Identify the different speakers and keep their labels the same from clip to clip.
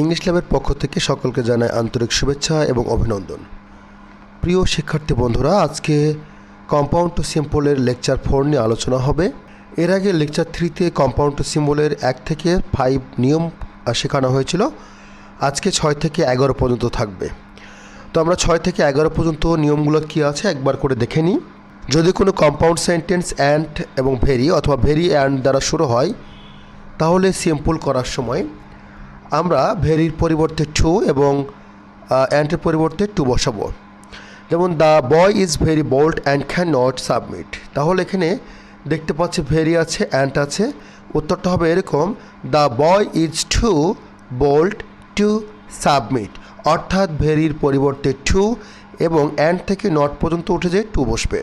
Speaker 1: English ল্যাবের পক্ষ থেকে সকলকে জানাই আন্তরিক শুভেচ্ছা এবং অভিনন্দন। প্রিয় শিক্ষার্থী বন্ধুরা, আজকে কম্পাউন্ড টু সিম্পলের লেকচার 4 নিয়ে আলোচনা হবে। এর আগে লেকচার 3তে কম্পাউন্ড টু সিম্বলের 1 থেকে 5 নিয়ম শেখানো হয়েছিল। আজকে 6 থেকে 11 পর্যন্ত থাকবে। তো আমরা 6 থেকে 11 পর্যন্ত নিয়মগুলো কী আছে একবার করে দেখে নিই। যদি কোনো কম্পাউন্ড সেন্টেন্স অ্যান্ড এবং ভেরি অথবা ভেরি অ্যান্ড দ্বারা শুরু হয়, তাহলে সিম্পল করার সময় আমরা ভেরির পরিবর্তে টু এবং অ্যান্ডের পরিবর্তে টু বসাবো। যেমন the boy is very bold and can not submit. তাহলে এখানে দেখতে পাচ্ছি ভেরি আছে, অ্যান্ড আছে। উত্তরটা হবে এরকম, the boy is too bold to submit. অর্থাৎ ভেরির পরিবর্তে টু এবং অ্যান্ড থেকে নট পর্যন্ত উঠে যে টু বসবে।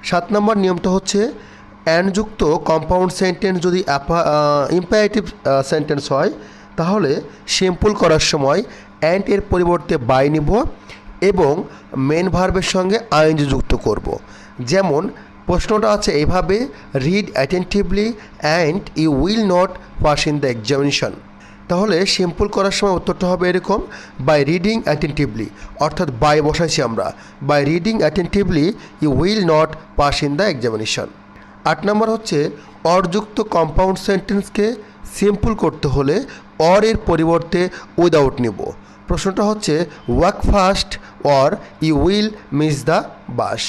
Speaker 1: 7 নম্বর নিয়মটা হচ্ছে অ্যান্ডযুক্ত কম্পাউন্ড সেন্টেন্স যদি ইম্পারেটিভ সেন্টেন্স হয়, তাহলে সিম্পল করার সময় অ্যান্ড এর পরিবর্তে বাই নিব এবং মেন ভার্বের সঙ্গে আইএনজি যুক্ত করব। যেমন প্রশ্নটা আছে এইভাবে, read attentively and you will not pass in the examination. তাহলে সিম্পল করার সময় উত্তরটা হবে এরকম, বাই রিডিং অ্যাটেন্টিভলি। অর্থাৎ বাই বসাইছি আমরা, by reading attentively you will not pass in the examination. 8 নম্বর হচ্ছে অরযুক্ত কম্পাউন্ড সেন্টেন্সকে সিম্পল করতে হলে অর এর পরিবর্তে উইদাউট নিব। প্রশ্নটা হচ্ছে walk fast or you will miss the bus.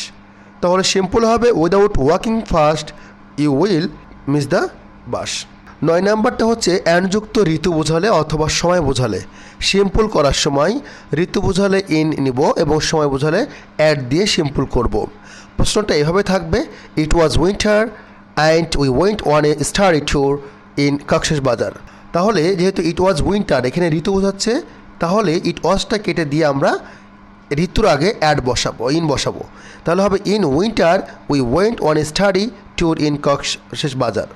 Speaker 1: তাহলে সিম্পল হবে without walking fast you will miss the bus. 9 নম্বরটা হচ্ছে অ্যান্ডযুক্ত ঋতু বোঝালে অথবা সময় বোঝালে সিম্পল করার সময় ঋতু বোঝালে ইন নিব এবং সময় বোঝালে অ্যাড দিয়ে সিম্পল করব। প্রশ্নটা এভাবে থাকবে, it was winter and we went on a study tour in Cox's Bazar. তাহলে যেহেতু ইট ওয়াজ উইন্টার এখানে ঋতু বোঝাচ্ছে, তাহলে ইট ওয়াজটা কেটে দিয়ে আমরা ঋতুর আগে অ্যাড বসাবো, ইন বসাবো। তাহলে হবে in winter we went on a study tour in Cox's Bazar.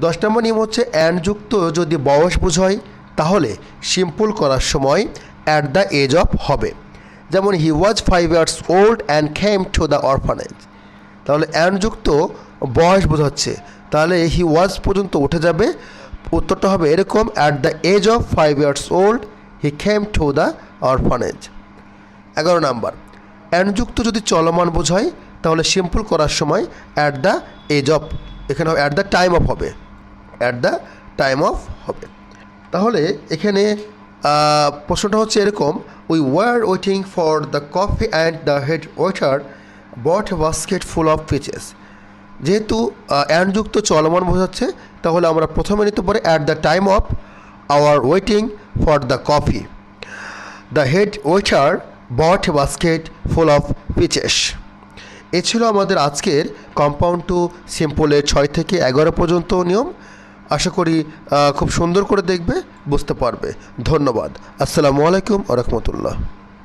Speaker 1: 10 নম্বর নিয়ম হচ্ছে অ্যান্ডযুক্ত যদি বয়স বোঝায়, তাহলে সিম্পল করার সময় অ্যাট দ্য এজ অফ হবে। যেমন হি ওয়াজ 5 years old and came to the orphanage. তাহলে অ্যান্ডযুক্ত বয়স বোঝাচ্ছে, তাহলে হি ওয়াজ পর্যন্ত উঠে যাবে। উত্তরটা হবে এরকম, at the age of 5 years old he came to the orphanage. 11 number অ্যান্ডযুক্ত যদি চলমান বোঝায়, তাহলে সিম্পল করার সময় অ্যাট দ্য এজ অফ, এখানে অ্যাট দ্য টাইম অফ হবে, অ্যাট দ্য টাইম অফ হবে। তাহলে এখানে প্রশ্নটা হচ্ছে এরকম, we were waiting for the coffee and the head waiter bought a basket full of fishes. যেহেতু অ্যান্ডযুক্ত চলমান বোঝাচ্ছে, তাহলে আমরা প্রথমে নিতে পারি at the time of our waiting for the coffee the head waiter bought a basket full of fishes. এ ছিল আমাদের আজকের কম্পাউন্ড টু সিম্পলের 6 থেকে 11 পর্যন্ত নিয়ম। আশা করি খুব সুন্দর করে দেখবে, বুঝতে পারবে। ধন্যবাদ। আসসালামু আলাইকুম ওয়া রাহমাতুল্লাহ।